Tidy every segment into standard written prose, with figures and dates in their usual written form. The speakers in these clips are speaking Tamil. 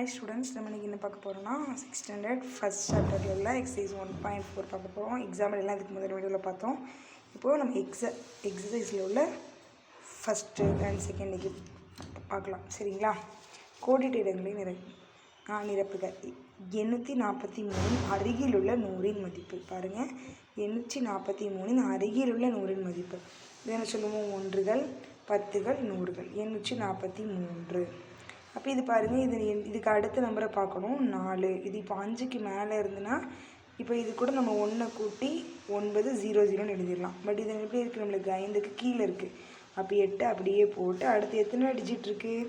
ஹாய் ஸ்டூடெண்ட்ஸ், நம்ம இன்றைக்கி என்ன பார்க்க போகிறோம்னா 6th ஸ்டாண்டர்ட் ஃபஸ்ட் சாப்டரில் உள்ள எக்ஸசைஸ் 1.4 பார்க்க போகிறோம். எக்ஸாம்பிள் எல்லாம் இதுக்கு முதல் வீடியோவில் பார்த்தோம். இப்போது நம்ம எக்ஸசைஸில் உள்ள ஃபஸ்ட்டு அண்ட் செகண்ட் பார்க்கலாம். சரிங்களா? கோடிட்ட இடங்களை நிரப்புக. 843 அருகில் உள்ள 100இன் மதிப்பு. பாருங்கள், 843 அருகில் உள்ள 100இன் மதிப்பு. இது என்ன சொல்லுவோம்? ஒன்றுகள், பத்துகள், நூறுகள். 843. அப்போ இது பாருங்கள், இதுக்கு அடுத்த நம்பரை பார்க்கணும் 4. இது இப்போ 5க்கு மேலே இருந்துன்னா இப்போ இது கூட நம்ம 1 கூட்டி 900 எழுதிடலாம். பட் இது எப்படி இருக்குது? நம்மளுக்கு 5க்கு கீழே இருக்குது. அப்போ 8 அப்படியே போட்டு அடுத்து எத்தனை டிஜிட் இருக்குது?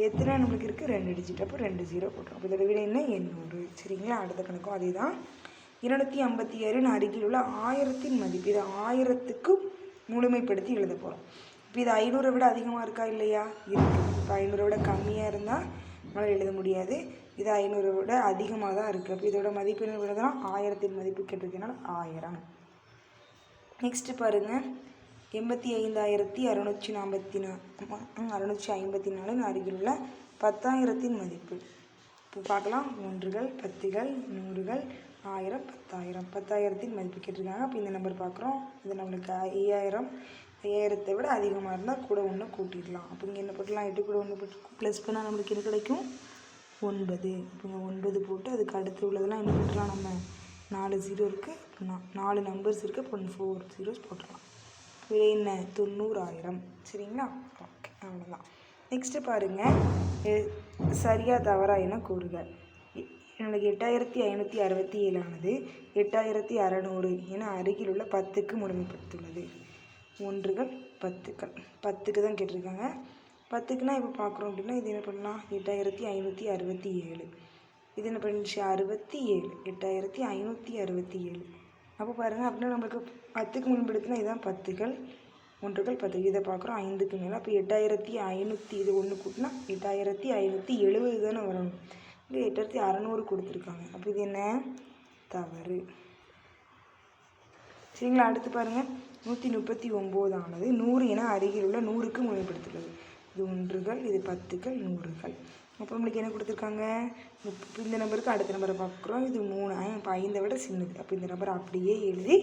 எத்தனை நம்மளுக்கு இருக்குது? 2 டிஜிட். அப்போ 2 0 போட்டுரும். அப்போ இதோட விட என்ன? 800. சரிங்களா? அடுத்த கணக்கும் அதே தான். 256 அருகில் உள்ள 1000இன் மதிப்பு. இது 1000க்கு முழுமைப்படுத்தி எழுத போகிறோம். இப்போ இது 500 விட அதிகமாக இருக்கா இல்லையா? இருக்குது. இப்போ 500 விட கம்மியாக இருந்தால் நம்மளால் எழுத முடியாது. இது 500 விட அதிகமாக தான் இருக்குது. அப்போ இதோட மதிப்பு என்ன விடதான்? 1000இன் மதிப்பு கேட்டிருக்கனால 1000. நெக்ஸ்ட்டு பாருங்கள், 85,654 அருகில் உள்ள 10,000இன் மதிப்பு. இப்போ பார்க்கலாம். ஒன்றுகள், பத்துகள், நூறுகள், 1000, 10,000. 10,000இன் மதிப்பு கேட்டிருக்காங்க. அப்போ இந்த நம்பர் பார்க்குறோம். இது நம்மளுக்கு 5000. 5000 விட அதிகமாக இருந்தால் கூட 1 கூட்டிடலாம். அப்போ இங்கே என்ன போட்டலாம்? 8 கூட 1 போட்டு ப்ளஸ் பண்ணால் நம்மளுக்கு என்ன கிடைக்கும்? 9. இப்போ இங்கே 9 போட்டு அதுக்கு அடுத்து உள்ளதெல்லாம் என்ன போட்டுலாம்? நம்ம 4 0 இருக்குது அப்படின்னா 4 நம்பர்ஸ் இருக்குது. இப்போ 4 zeros போட்டுடலாம். விட என்ன? 90,000. சரிங்களா? ஓகே, அவ்வளோதான். நெக்ஸ்ட்டு பாருங்கள், சரியா தவறா என கூறுக. நம்மளுக்கு 8567 ஆனது 8600 என அருகில் உள்ள 10க்கு முழுமைப்படுத்தியுள்ளது. ஒன்றுகள், பத்துக்கள். 10க்கு தான் கேட்டிருக்காங்க. 10க்குனா இப்போ பார்க்குறோம் அப்படின்னா இது என்ன பண்ணலாம்? 8567. இது என்ன பண்ணிச்சு? 67. 8567. அப்போ பாருங்கள், அப்படின்னா நம்மளுக்கு 10க்கு முன்படுத்தினா இதுதான் பத்துக்கள். ஒன்றுகள், 10. இதை பார்க்குறோம் 5க்கு மேலே. அப்போ 8500 இது 1 கூட்டினா 8570 தானே வரணும். இது 8600 கொடுத்துருக்காங்க. அப்போ இது என்ன? தவறு. சரிங்களா? அடுத்து பாருங்கள், 139 ஆனது 100 என அருகில் உள்ள 100க்கு முழுமைப்படுத்துள்ளது. இது ஒன்றுகள், இது பத்துக்கள், நூறுகள். அப்போ நம்மளுக்கு என்ன கொடுத்துருக்காங்க? இந்த நம்பருக்கு அடுத்த நம்பரை பார்க்குறோம். இது 3. இப்போ 5 விட சின்னது. அப்போ இந்த நம்பரை அப்படியே எழுதி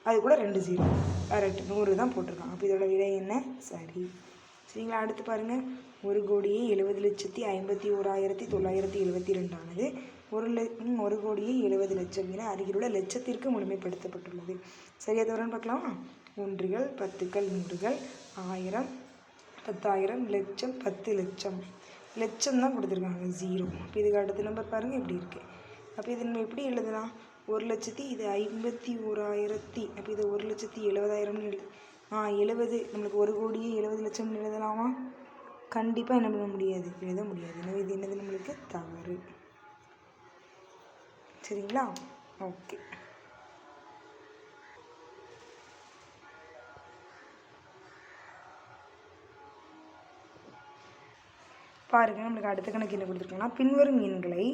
அது கூட 2 0 கரெக்ட் 100 தான் போட்டிருக்காங்க. அப்போ இதோட விடை என்ன? சரி. சரிங்களா? அடுத்து பாருங்கள், 1,70,51,972 ஆனது 1,70,00,000 என அருகில் உள்ள லட்சத்திற்கு முழுமைப்படுத்தப்பட்டுள்ளது. சரியா தவறான்னு பார்க்கலாம். ஒன்றுகள், பத்துக்கள், நூறுகள், 1000, 10,000, லட்சம், 10 லட்சம். லட்சம் தான் கொடுத்துருக்காங்க 0. அப்போ இதுக்கு அடுத்த நம்பர் பாருங்கள் எப்படி இருக்குது. அப்போ இது நம்ம எப்படி எழுதலாம்? 1,00,000, இது 51,000. அப்போ இது 1,70,000 எழுது. 70 நம்மளுக்கு 1,70,00,000 எழுதலாமா? கண்டிப்பாக என்ன பண்ண முடியாது? எழுத முடியாது. எனவே இது என்னது? நம்மளுக்கு தவறு. சரிங்களா? ஓகே. பாருங்கள், நம்மளுக்கு அடுத்த கணக்கு என்ன கொடுத்துருக்கோம்னா, பின்வரும் எண்களை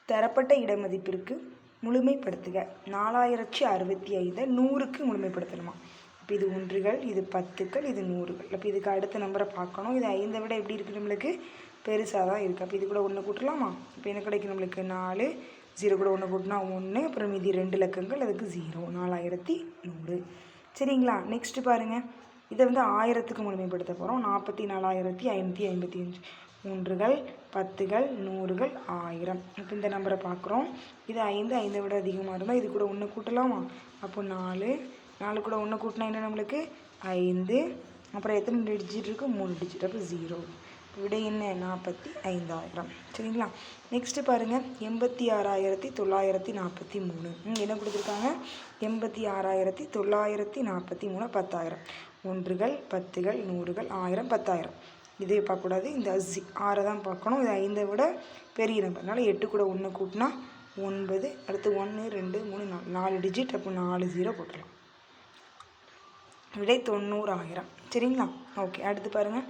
தரப்பட்ட இடமதிப்பிற்கு முழுமைப்படுத்துக. 4065 100க்கு முழுமைப்படுத்தணுமா? இப்போ இது ஒன்றுகள், இது பத்துக்கள், இது நூறுகள். அப்போ இதுக்கு அடுத்த நம்பரை பார்க்கணும். இது 5 விட எப்படி இருக்குது? நம்மளுக்கு பெருசாக தான் இருக்குது. அப்போ இது கூட 1 கூட்டலாமா? இப்போ என்ன கிடைக்கும்? நம்மளுக்கு 4. 0 கூட 1 கூட்டினா 1. அப்புறம் இது 2 இலக்கங்கள், அதுக்கு 0. 4100. சரிங்களா? நெக்ஸ்ட்டு பாருங்கள், இதை 1000க்கு முழுமைப்படுத்த போகிறோம். 44,555. ஒன்றுகள், பத்துகள், நூறுகள், 1000. இப்போ இந்த நம்பரை பார்க்குறோம். இது 5 விட அதிகமாக இருந்தால் இது கூட 1 கூட்டலாமா? அப்போ 4 கூட 1 கூட்டினா என்ன? நம்மளுக்கு 5. அப்புறம் எத்தனை டிஜிட் இருக்குது? 3 டிஜிட். அப்போ 0. விட என்ன? 45,000. சரிங்களா? நெக்ஸ்ட்டு பாருங்கள், 86,943. என்ன கொடுத்துருக்காங்க? 86,943 10,000. ஒன்றுகள், பத்துகள், நூறுகள், 1000, 10,000. இதே பார்க்கக்கூடாது, இந்த 6 தான் பார்க்கணும். இது 5 விட பெரிய நம்பர். அதனால் 8 கூட 1 கூட்டினா 9. அடுத்து 1 2 3 4 டிஜிட். அப்போ 4 0 போட்டுடலாம். விடை 90,000. சரிங்களா? ஓகே. அடுத்து பாருங்கள்,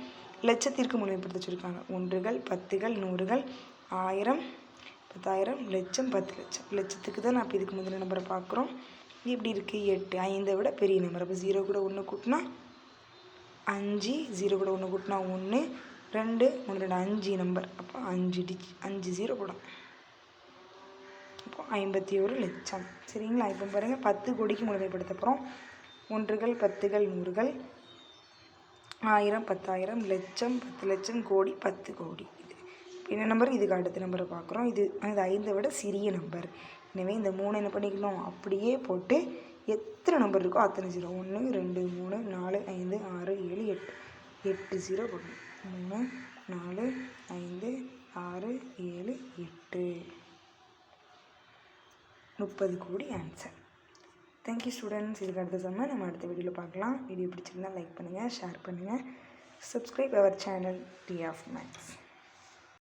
லட்சத்திற்கு முழுமைப்படுத்த வச்சுருக்காங்க. ஒன்றுகள், பத்துகள், நூறுகள், 1000, 10,000, லட்சம், 10 லட்சம். லட்சத்துக்கு தான் நான் இப்போ இதுக்கு முதல்ல நம்பரை பார்க்குறோம். இப்படி இருக்குது 8. 5 விட பெரிய நம்பர். அப்போ 0 கூட 1 கூட்டினா 5. 0 கூட 1 கூட்டினா 1. 2 3 2 5 நம்பர். அப்போ 5 0 போடும். அப்போ 51 லட்சம். சரிங்களா? இப்போ பாருங்கள் 10 கோடிக்கு முழுமைப்படுத்த போகிறோம். 1கள் 10கள் 100கள் 1000 10000 லட்சம் 10 லட்சம் கோடி 10 கோடி. என்ன நம்பர்? இதுக்கு அடுத்த நம்பரை பார்க்குறோம். இது 5 விட சிறிய நம்பர். எனவே இந்த 3 என்ன பண்ணிக்கணும், அப்படியே போட்டு எத்தனை நம்பர் இருக்கோ அத்தனை 0 1 2 3 4 5 6 7 8 8 0 போடணும். 3 4 5 6 7 8 30 கோடி ஆன்சர். Thank you students. இதுக்கு அடுத்த சம்ம நம்ம அடுத்த வீடியோவில் பார்க்கலாம். வீடியோ பிடிச்சிருந்தால் லைக் பண்ணுங்கள், ஷேர் பண்ணுங்கள், subscribe our channel T of maths.